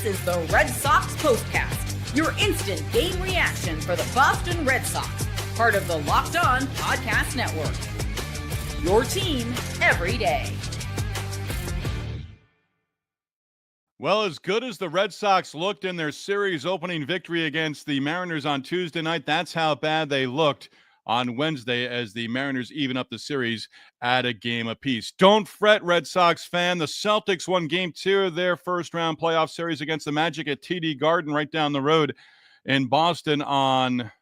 This is the Red Sox POSTCAST, your instant game reaction for the Boston Red Sox, part of the Locked On Podcast Network. Your team every day. Well, as good as the Red Sox looked in their series opening victory against the Mariners on Tuesday night, that's how bad they looked on Wednesday as the Mariners even up the series at a game apiece. Don't fret, Red Sox fan. The Celtics won Game 2 of their first-round playoff series against the Magic at TD Garden right down the road in Boston on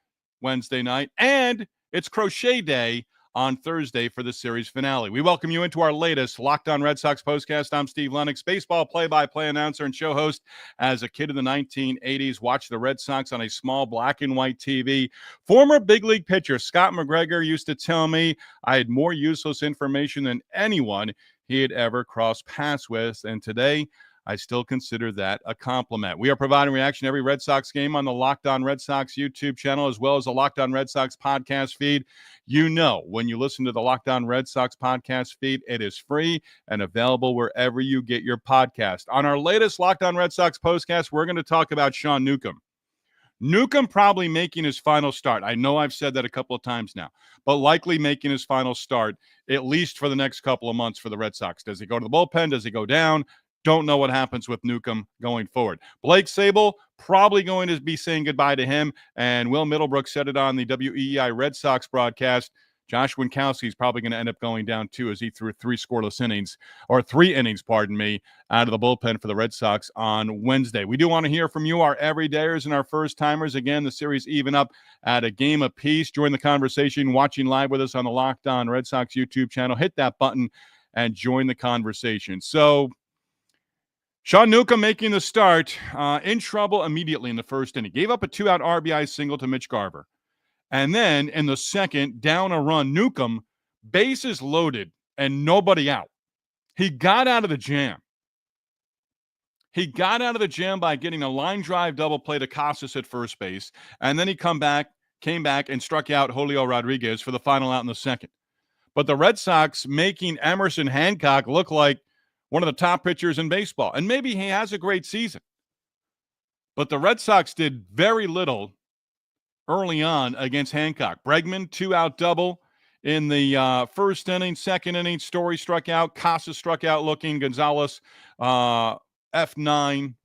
Wednesday night. And it's Crochet Day on Thursday for the series finale. We welcome you into our latest Locked On Red Sox postcast. I'm Steve Lennox, baseball play-by-play announcer and show host. As a kid in the 1980s, watched the Red Sox on a small black and white TV. Former big league pitcher Scott McGregor used to tell me I had more useless information than anyone he had ever crossed paths with, and today I still consider that a compliment. We are providing reaction to every Red Sox game on the Locked On Red Sox YouTube channel, as well as the Locked On Red Sox podcast feed. You know, when you listen to the Locked On Red Sox podcast feed, it is free and available wherever you get your podcast. On our latest Locked On Red Sox podcast, we're going to talk about Sean Newcomb. Newcomb probably making his final start. I know I've said that a couple of times now, but likely making his final start, at least for the next couple of months for the Red Sox. Does he go to the bullpen? Does he go down? Don't know what happens with Newcomb going forward. Blake Sabol probably going to be saying goodbye to him, and Will Middlebrook said it on the WEEI Red Sox broadcast. Josh Winkowski is probably going to end up going down too, as he threw three innings, out of the bullpen for the Red Sox on Wednesday. We do want to hear from you, our everydayers and our first-timers. Again, the series even up at a game apiece. Join the conversation, watching live with us on the Locked On Red Sox YouTube channel. Hit that button and join the conversation. So, Sean Newcomb making the start, in trouble immediately in the first inning. Gave up a two-out RBI single to Mitch Garver. And then in the second, down a run, Newcomb, bases loaded and nobody out. He got out of the jam. He got out of the jam by getting a line drive double play to Casas at first base. And then he came back and struck out Julio Rodriguez for the final out in the second. But the Red Sox making Emerson Hancock look like one of the top pitchers in baseball. And maybe he has a great season. But the Red Sox did very little early on against Hancock. Bregman, two-out double in the first inning. Second inning, Story struck out. Casas struck out looking. Gonzalez, F9,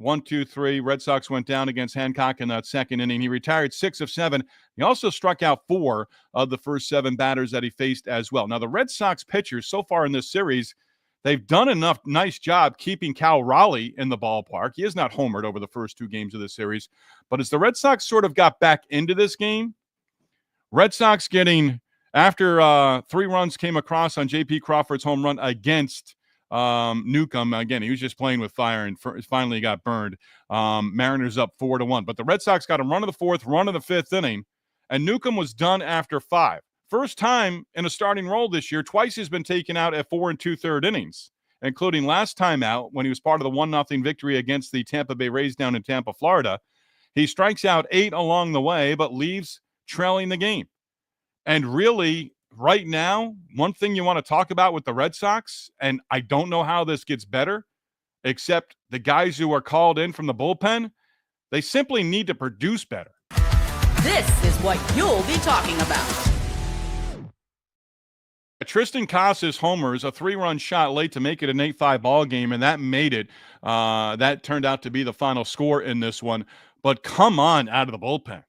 1-2-3. Red Sox went down against Hancock in that second inning. He retired 6 of 7. He also struck out 4 of the first 7 batters that he faced as well. Now, the Red Sox pitchers so far in this series, they've done nice job keeping Cal Raleigh in the ballpark. He is not homered over the first 2 games of the series. But as the Red Sox sort of got back into this game, Red Sox getting, after 3 runs came across on J.P. Crawford's home run against Newcomb. Again, he was just playing with fire and finally got burned. Mariners up 4-1. But the Red Sox got a run of the 4th, run of the 5th inning, and Newcomb was done after 5. First time in a starting role this year. Twice he's been taken out at 4 2/3 innings, including last time out when he was part of the 1-0 victory against the Tampa Bay Rays down in Tampa, Florida. He strikes out 8 along the way, but leaves trailing the game. And really, right now, one thing you want to talk about with the Red Sox, and I don't know how this gets better, except the guys who are called in from the bullpen, they simply need to produce better. This is what you'll be talking about. Tristan Casas homers a 3-run shot late to make it an 8-5 ball game, and that made it. That turned out to be the final score in this one. But come on out of the bullpen.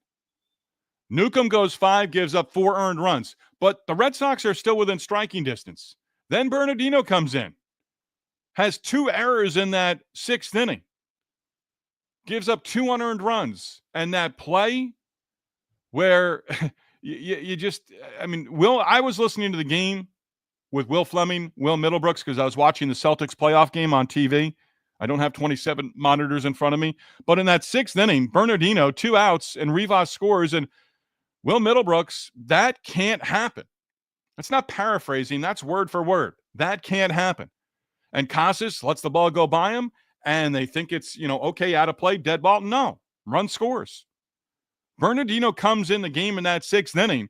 Newcomb goes 5, gives up 4 earned runs. But the Red Sox are still within striking distance. Then Bernardino comes in. Has 2 errors in that 6th inning. Gives up 2 unearned runs. And that play where you just, I mean, I was listening to the game with Will Fleming, Will Middlebrooks, because I was watching the Celtics playoff game on TV. I don't have 27 monitors in front of me. But in that 6th inning, Bernardino, 2 outs, and Rivas scores. And Will Middlebrooks, that can't happen. That's not paraphrasing. That's word for word. That can't happen. And Casas lets the ball go by him, and they think it's, okay, out of play, dead ball. No, run scores. Bernardino comes in the game in that 6th inning,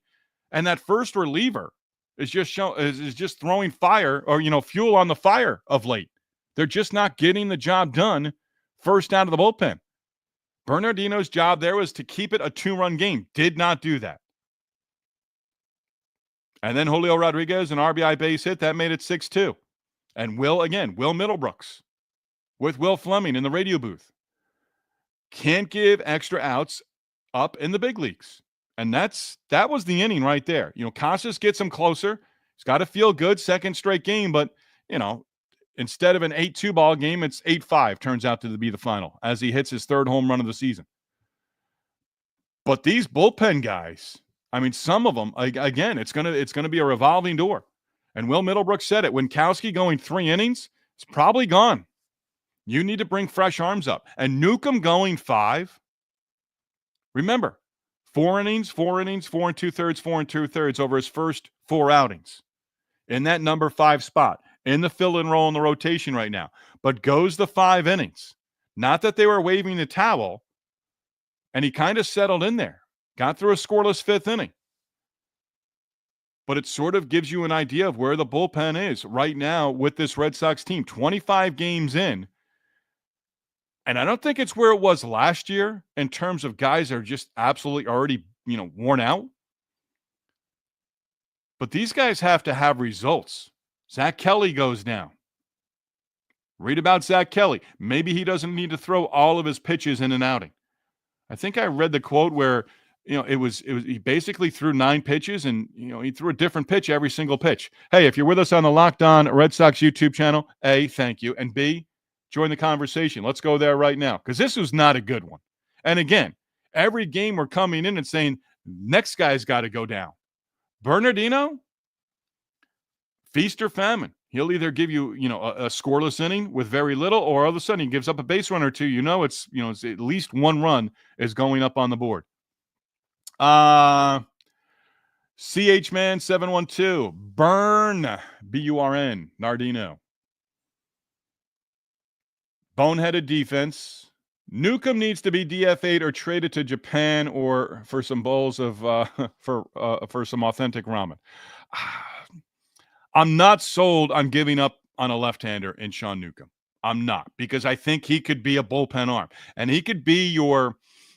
and that first reliever is just throwing fire or, fuel on the fire of late. They're just not getting the job done first out of the bullpen. Bernardino's job there was to keep it a 2-run game. Did not do that. And then Julio Rodriguez, an RBI base hit, that made it 6-2. And Will Middlebrooks with Will Fleming in the radio booth. Can't give extra outs up in the big leagues. And that was the inning right there. Casas gets him closer. He's got to feel good, second straight game, but, instead of an 8-2 ball game, it's 8-5 turns out to be the final as he hits his third home run of the season. But these bullpen guys, some of them, again, it's gonna be a revolving door. And Will Middlebrooks said it. Winkowski going 3 innings, it's probably gone. You need to bring fresh arms up. And Newcomb going 5. Remember, 4 innings, 4 2/3, 4 2/3 over his first 4 outings. In that number 5 spot, in the fill and roll in the rotation right now, but goes the 5 innings. Not that they were waving the towel, and he kind of settled in there. Got through a scoreless 5th inning. But it sort of gives you an idea of where the bullpen is right now with this Red Sox team. 25 games in. And I don't think it's where it was last year in terms of guys that are just absolutely already, worn out. But these guys have to have results. Zach Kelly goes down. Read about Zach Kelly. Maybe he doesn't need to throw all of his pitches in an outing. I think I read the quote where, he basically threw 9 pitches and, he threw a different pitch every single pitch. Hey, if you're with us on the Locked On Red Sox YouTube channel, A, thank you. And B, join the conversation. Let's go there right now because this was not a good one. And again, every game we're coming in and saying, next guy's got to go down. Bernardino, feast or famine. He'll either give you, a scoreless inning with very little, or all of a sudden he gives up a base run or two. It's at least 1 run is going up on the board. CH Man 712, Burn, B-U-R-N, Nardino. Boneheaded defense. Newcomb needs to be DFA'd or traded to Japan or for some bowls of for some authentic ramen. I'm not sold on giving up on a left-hander in Sean Newcomb. I'm not, because I think he could be a bullpen arm and he could be your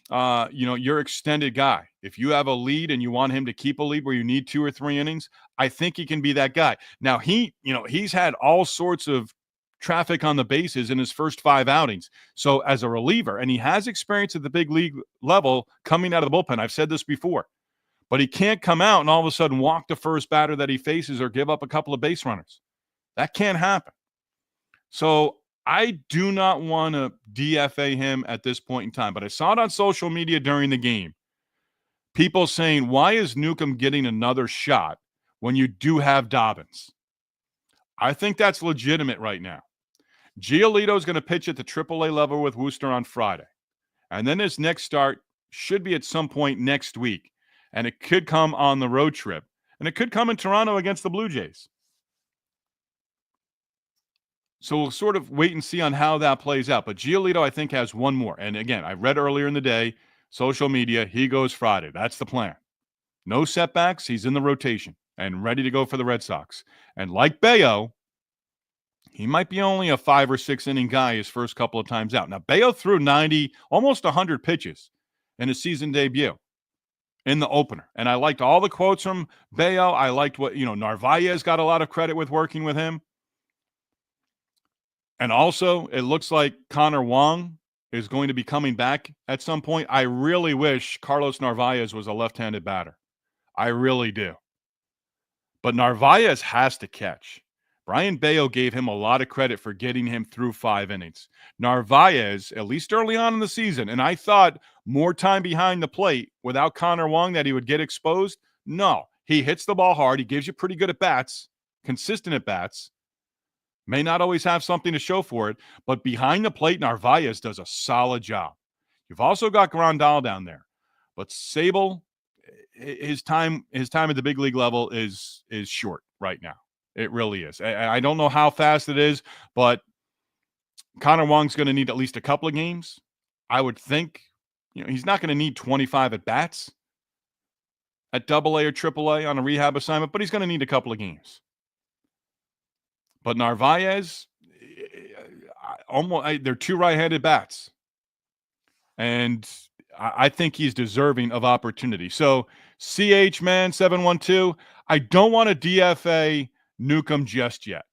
extended guy. If you have a lead and you want him to keep a lead where you need 2 or 3 innings, I think he can be that guy. Now he's had all sorts of traffic on the bases in his first 5 outings. So as a reliever, and he has experience at the big league level coming out of the bullpen. I've said this before, but he can't come out and all of a sudden walk the first batter that he faces or give up a couple of base runners. That can't happen. So I do not want to DFA him at this point in time, but I saw it on social media during the game. People saying, why is Newcomb getting another shot when you do have Dobbins? I think that's legitimate right now. Giolito is going to pitch at the AAA level with Worcester on Friday. And then his next start should be at some point next week. And it could come on the road trip. And it could come in Toronto against the Blue Jays. So we'll sort of wait and see on how that plays out. But Giolito, I think, has one more. And again, I read earlier in the day, social media, he goes Friday. That's the plan. No setbacks. He's in the rotation and ready to go for the Red Sox. And like Bayo, he might be only a 5 or 6 inning guy his first couple of times out. Now, Bayo threw 90, almost 100 pitches in his season debut in the opener. And I liked all the quotes from Bayo. I liked what, Narvaez got a lot of credit with working with him. And also, it looks like Connor Wong is going to be coming back at some point. I really wish Carlos Narvaez was a left-handed batter. I really do. But Narvaez has to catch. Brian Bayo gave him a lot of credit for getting him through 5 innings. Narvaez, at least early on in the season, and I thought more time behind the plate without Connor Wong that he would get exposed. No, he hits the ball hard. He gives you pretty good at-bats, consistent at-bats. May not always have something to show for it, but behind the plate, Narvaez does a solid job. You've also got Grandal down there. But Sable, his time at the big league level is short right now. It really is. I don't know how fast it is, but Connor Wong's going to need at least a couple of games. I would think, he's not going to need 25 at-bats at AA or AAA on a rehab assignment, but he's going to need a couple of games. But Narvaez, they're two right-handed bats. And I think he's deserving of opportunity. So, CH Man 712, I don't want to DFA Newcomb just yet.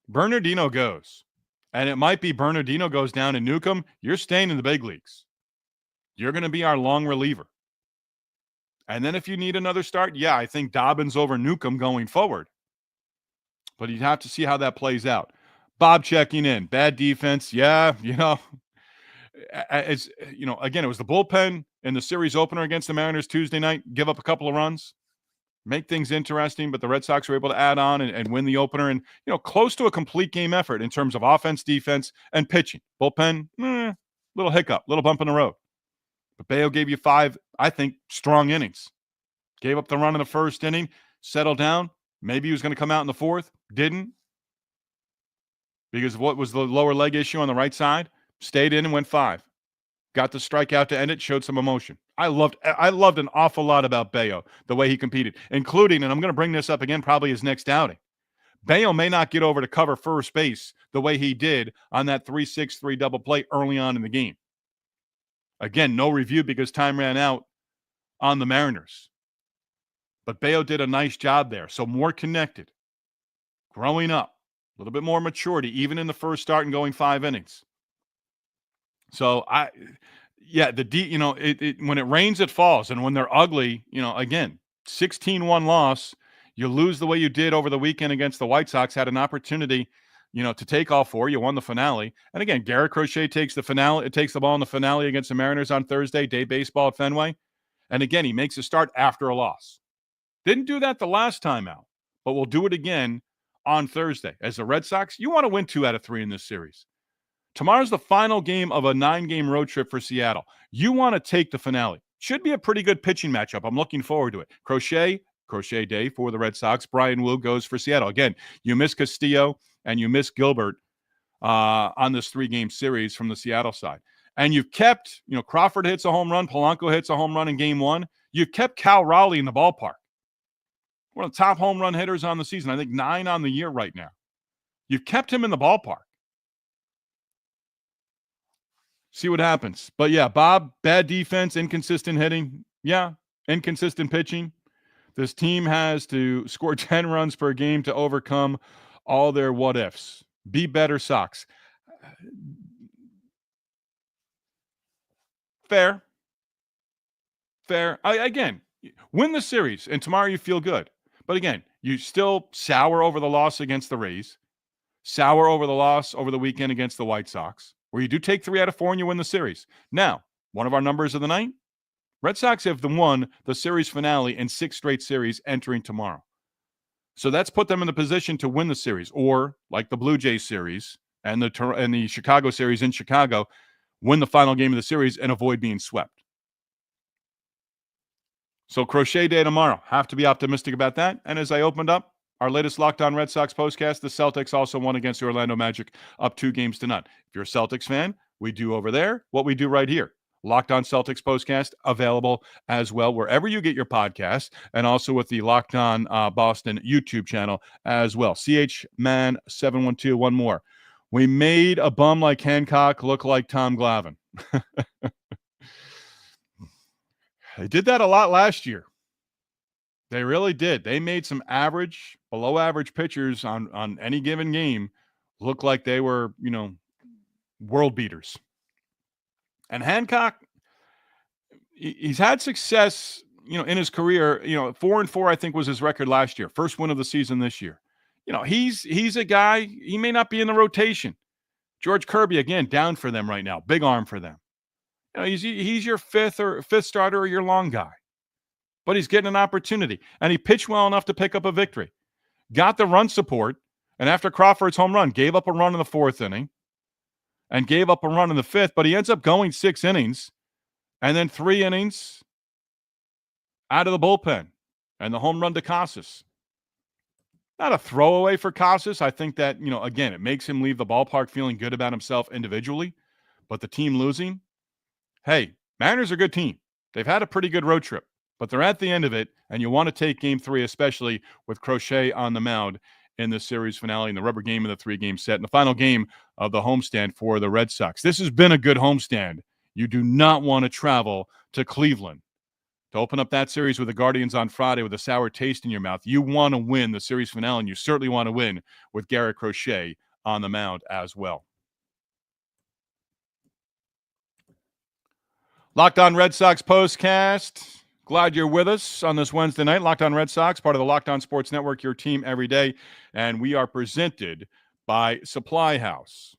Bernardino goes. And it might be Bernardino goes down and Newcomb, you're staying in the big leagues. You're going to be our long reliever. And then if you need another start, yeah, I think Dobbins over Newcomb going forward. But you'd have to see how that plays out. Bob checking in. Bad defense. Yeah, it's, again, it was the bullpen in the series opener against the Mariners Tuesday night, give up a couple of runs, make things interesting, but the Red Sox were able to add on and win the opener and, close to a complete game effort in terms of offense, defense, and pitching. Bullpen, little hiccup, little bump in the road. But Bayo gave you 5, I think, strong innings. Gave up the run in the first inning, settled down. Maybe he was going to come out in the fourth. Didn't. Because of what was the lower leg issue on the right side. Stayed in and went 5. Got the strikeout to end it, showed some emotion. I loved an awful lot about Bayo, the way he competed, including, and I'm going to bring this up again, probably his next outing. Bayo may not get over to cover first base the way he did on that 3-6-3 double play early on in the game. Again, no review because time ran out on the Mariners. But Bayo did a nice job there. So more connected, growing up, a little bit more maturity, even in the first start and going 5 innings. So when it rains, it falls. And when they're ugly, again, 16-1 loss, you lose the way you did over the weekend against the White Sox, had an opportunity, to take all 4. You won the finale. And again, Garrett Crochet takes the ball in the finale against the Mariners on Thursday, day baseball at Fenway. And again, he makes a start after a loss. Didn't do that the last time out, but we'll do it again on Thursday. As the Red Sox, you want to win 2 out of 3 in this series. Tomorrow's the final game of a 9-game road trip for Seattle. You want to take the finale. Should be a pretty good pitching matchup. I'm looking forward to it. Crochet day for the Red Sox. Brian Wu goes for Seattle. Again, you miss Castillo and you miss Gilbert on this 3-game series from the Seattle side. And you've kept, Crawford hits a home run. Polanco hits a home run in game 1. You've kept Cal Raleigh in the ballpark. One of the top home run hitters on the season. I think 9 on the year right now. You've kept him in the ballpark. See what happens. But yeah, Bob, bad defense, inconsistent hitting. Yeah, inconsistent pitching. This team has to score 10 runs per game to overcome all their what-ifs. Be better, Sox. Fair. Again, win the series, and tomorrow you feel good. But again, you still sour over the loss against the Rays, sour over the loss over the weekend against the White Sox, where you do take 3 out of 4 and you win the series. Now, one of our numbers of the night, Red Sox have won the series finale in 6 straight series entering tomorrow. So that's put them in the position to win the series, or like the Blue Jays series and the Chicago series in Chicago, win the final game of the series and avoid being swept. So Crochet Day tomorrow. Have to be optimistic about that. And as I opened up our latest Locked On Red Sox postcast, the Celtics also won against the Orlando Magic, up 2-0. If you're a Celtics fan, we do over there what we do right here. Locked On Celtics postcast available as well wherever you get your podcasts, and also with the Locked On Boston YouTube channel as well. CH Man 712, one more. We made a bum like Hancock look like Tom Glavine. They did that a lot last year. They really did. They made some average, below average pitchers on any given game look like they were, world beaters. And Hancock, he's had success, in his career. 4-4, I think, was his record last year. First win of the season this year. He's a guy, he may not be in the rotation. George Kirby, again, down for them right now. Big arm for them. He's your fifth starter or your long guy. But he's getting an opportunity. And he pitched well enough to pick up a victory. Got the run support. And after Crawford's home run, gave up a run in the 4th inning. And gave up a run in the 5th. But he ends up going 6 innings. And then 3 innings out of the bullpen. And the home run to Casas. Not a throwaway for Casas. I think that, again, it makes him leave the ballpark feeling good about himself individually. But the team losing, hey, Mariners are a good team. They've had a pretty good road trip. But they're at the end of it, and you want to take Game 3, especially with Crochet on the mound in the series finale, in the rubber game of the 3-game set, and the final game of the homestand for the Red Sox. This has been a good homestand. You do not want to travel to Cleveland to open up that series with the Guardians on Friday with a sour taste in your mouth. You want to win the series finale, and you certainly want to win with Garrett Crochet on the mound as well. Locked On Red Sox postcast. Glad you're with us on this Wednesday night. Locked On Red Sox, part of the Locked On Sports Network, your team every day. And we are presented by Supply House.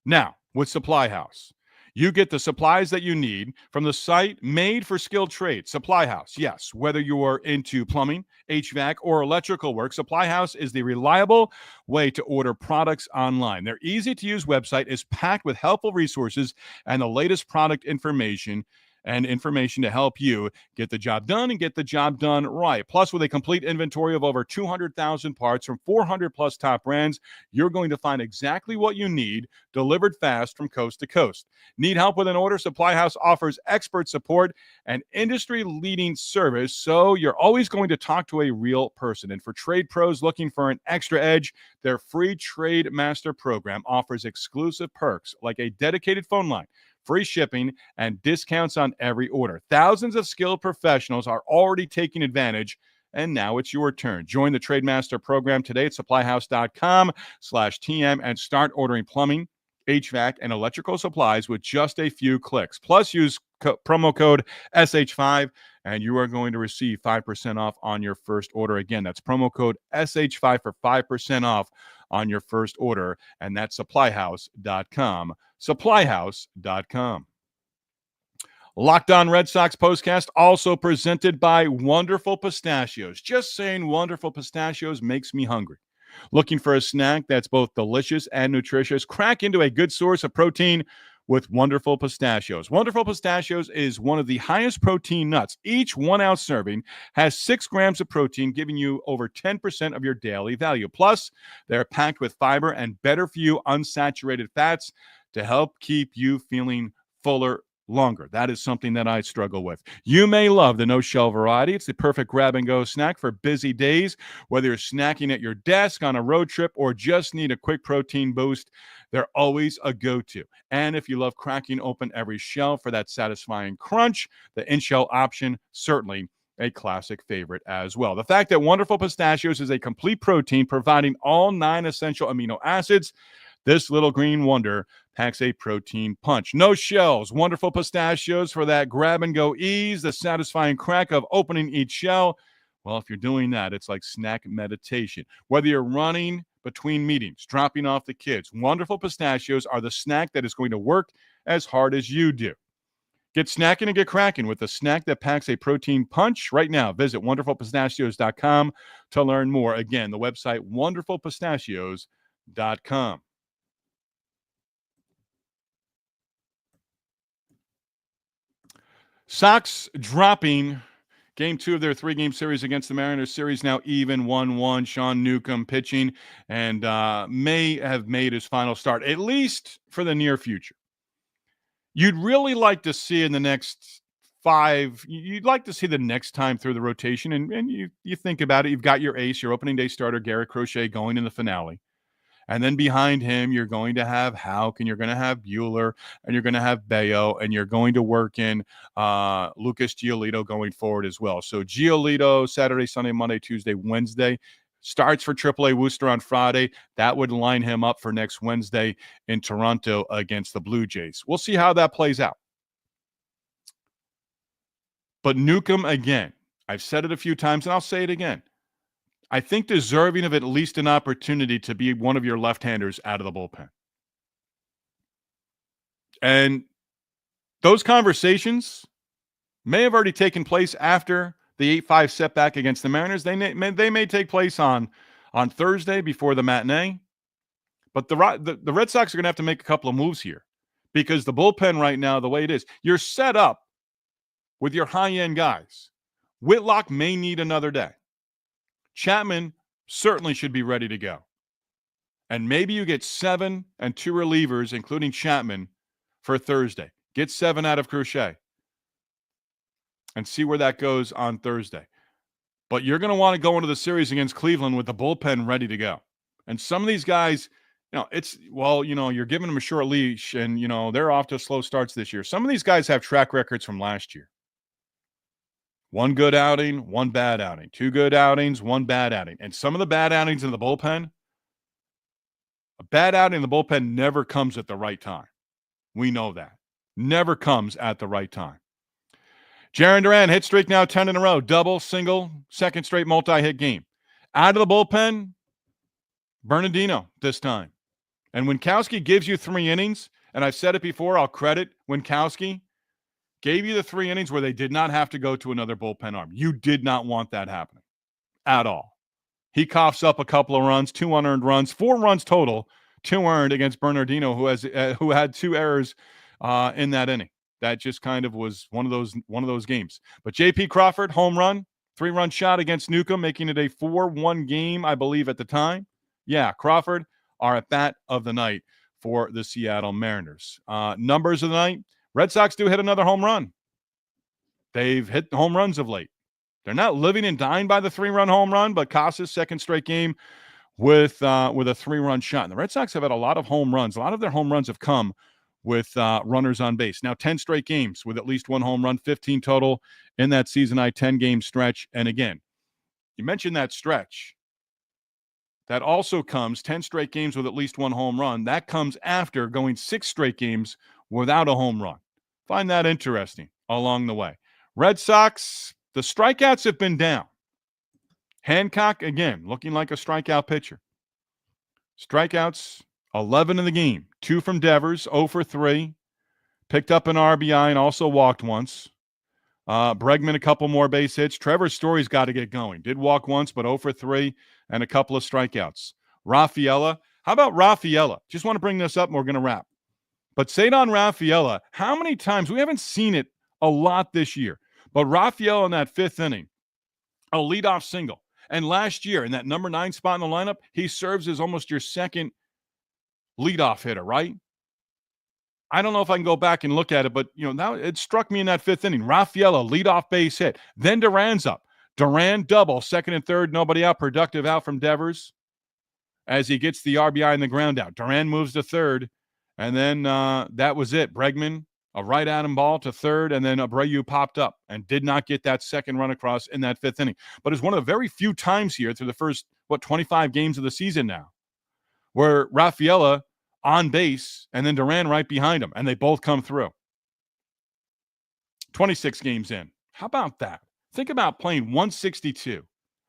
Now, with Supply House, you get the supplies that you need from the site made for skilled trades. Supply House, yes. Whether you are into plumbing, HVAC, or electrical work, Supply House is the reliable way to order products online. Their easy-to-use website is packed with helpful resources and the latest product information to help you get the job done and get the job done right. Plus, with a complete inventory of over 200,000 parts from 400-plus top brands, you're going to find exactly what you need delivered fast from coast to coast. Need help with an order? Supply House offers expert support and industry-leading service, so you're always going to talk to a real person. And for trade pros looking for an extra edge, their free Trade Master program offers exclusive perks like a dedicated phone line, free shipping, and discounts on every order. Thousands of skilled professionals are already taking advantage, and now it's your turn. Join the Trade Master program today at supplyhouse.com/TM and start ordering plumbing, HVAC, and electrical supplies with just a few clicks. Plus, use promo code SH5, and you are going to receive 5% off on your first order. Again, that's promo code SH5 for 5% off on your first order, and that's supplyhouse.com. Supplyhouse.com. Locked On Red Sox postcast also presented by Wonderful Pistachios. Just saying Wonderful Pistachios makes me hungry. Looking for a snack that's both delicious and nutritious? Crack into a good source of protein with Wonderful Pistachios. Wonderful Pistachios is one of the highest protein nuts. Each 1 ounce serving has 6 grams of protein, giving you over 10% of your daily value. Plus, they're packed with fiber and better-for-you unsaturated fats to help keep you feeling fuller longer. That is something that I struggle with. You may love the no-shell variety. It's the perfect grab-and-go snack for busy days. Whether you're snacking at your desk, on a road trip, or just need a quick protein boost, they're always a go-to. And if you love cracking open every shell for that satisfying crunch, the in-shell option, certainly a classic favorite as well. The fact that Wonderful Pistachios is a complete protein providing all 9 essential amino acids, this little green wonder packs a protein punch. No shells, Wonderful Pistachios for that grab-and-go ease, the satisfying crack of opening each shell. Well, if you're doing that, it's like snack meditation. Whether you're running between meetings, dropping off the kids, Wonderful Pistachios are the snack that is going to work as hard as you do. Get snacking and get cracking with a snack that packs a protein punch. Right now, visit wonderfulpistachios.com to learn more. Again, the website wonderfulpistachios.com. Sox dropping Game 2 of their 3-game series against the Mariners. Series now even 1-1. Sean Newcomb pitching and may have made his final start, at least for the near future. You'd really like to see in the next 5, you'd like to see the next time through the rotation, and you think about it, you've got your ace, your opening day starter, Garrett Crochet, going in the finale. And then behind him, you're going to have Houck, and you're going to have Buehler, and you're going to have Bayo, and you're going to work in Lucas Giolito going forward as well. So Giolito, Saturday, Sunday, Monday, Tuesday, Wednesday. Starts for AAA Worcester on Friday. That would line him up for next Wednesday in Toronto against the Blue Jays. We'll see how that plays out. But Newcomb, again, I've said it a few times, and I'll say it again. I think deserving of at least an opportunity to be one of your left-handers out of the bullpen. And those conversations may have already taken place after the 8-5 setback against the Mariners. They may take place on Thursday before the matinee. But the Red Sox are going to have to make a couple of moves here because the bullpen right now, the way it is, you're set up with your high-end guys. Whitlock may need another day. Chapman certainly should be ready to go. And maybe you get 7 and 2 relievers, including Chapman, for Thursday. Get 7 out of Crochet and see where that goes on Thursday. But you're going to want to go into the series against Cleveland with the bullpen ready to go. And some of these guys, you're giving them a short leash, and, they're off to slow starts this year. Some of these guys have track records from last year. One good outing, one bad outing. Two good outings, one bad outing. And some of the bad outings in the bullpen, a bad outing in the bullpen never comes at the right time. We know that. Never comes at the right time. Jarren Duran, hit streak now 10 in a row. Double, single, second straight multi-hit game. Out of the bullpen, Bernardino this time. And Winkowski gives you 3 innings, and I've said it before, I'll credit Winkowski, gave you the 3 innings where they did not have to go to another bullpen arm. You did not want that happening at all. He coughs up a couple of runs, 2 unearned runs, 4 runs total, 2 earned against Bernardino, who had 2 errors in that inning. That just kind of was one of those games. But J.P. Crawford, home run, 3-run shot against Newcomb, making it a 4-1 game, I believe, at the time. Yeah, Crawford, our at-bat of the night for the Seattle Mariners. Numbers of the night, Red Sox do hit another home run. They've hit home runs of late. They're not living and dying by the 3-run home run, but Casas' second straight game with a 3-run shot. And the Red Sox have had a lot of home runs. A lot of their home runs have come with runners on base. Now 10 straight games with at least 1 home run, 15 total in that season high 10-game stretch. And again, you mentioned that stretch. That also comes 10 straight games with at least 1 home run. That comes after going 6 straight games without a home run. Find that interesting along the way. Red Sox, the strikeouts have been down. Hancock, again, looking like a strikeout pitcher. Strikeouts, 11 in the game. 2 from Devers, 0 for 3. Picked up an RBI and also walked once. Bregman, a couple more base hits. Trevor Story's got to get going. Did walk once, but 0 for 3 and a couple of strikeouts. Rafaela. How about Rafaela? Just want to bring this up and we're going to wrap. But Cedar Rafaela, how many times? We haven't seen it a lot this year. But Rafaela in that 5th inning, a leadoff single. And last year in that number 9 spot in the lineup, he serves as almost your second leadoff hitter, right? I don't know if I can go back and look at it, but now it struck me in that 5th inning. Rafaela, leadoff base hit. Then Duran's up. Duran double, second and third, nobody out. Productive out from Devers as he gets the RBI in the ground out. Duran moves to third, and then that was it. Bregman, a right at him ball to third, and then Abreu popped up and did not get that second run across in that 5th inning. But it's one of the very few times here through the first, 25 games of the season now, where Rafaela on base and then Duran right behind him, and they both come through. 26 games in. How about that? Think about playing 162,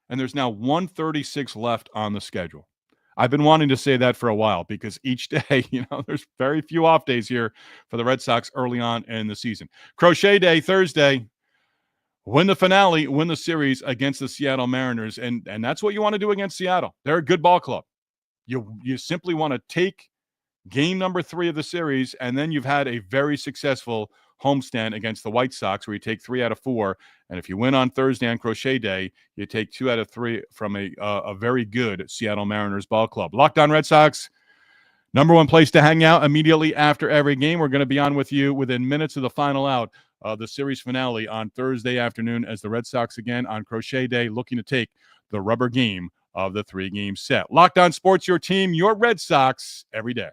and there's now 136 left on the schedule. I've been wanting to say that for a while because each day, there's very few off days here for the Red Sox early on in the season. Crochet Day, Thursday. Win the finale, win the series against the Seattle Mariners, and that's what you want to do against Seattle. They're a good ball club. You simply want to take game number 3 of the series, and then you've had a very successful homestand against the White Sox where you take 3 out of 4. And if you win on Thursday on Crochet Day, you take 2 out of 3 from a very good Seattle Mariners ball club. Locked On Red Sox, number 1 place to hang out immediately after every game. We're going to be on with you within minutes of the final out of the series finale on Thursday afternoon as the Red Sox again on Crochet Day looking to take the rubber game of the 3-game set. Locked On Sports, your team, your Red Sox every day.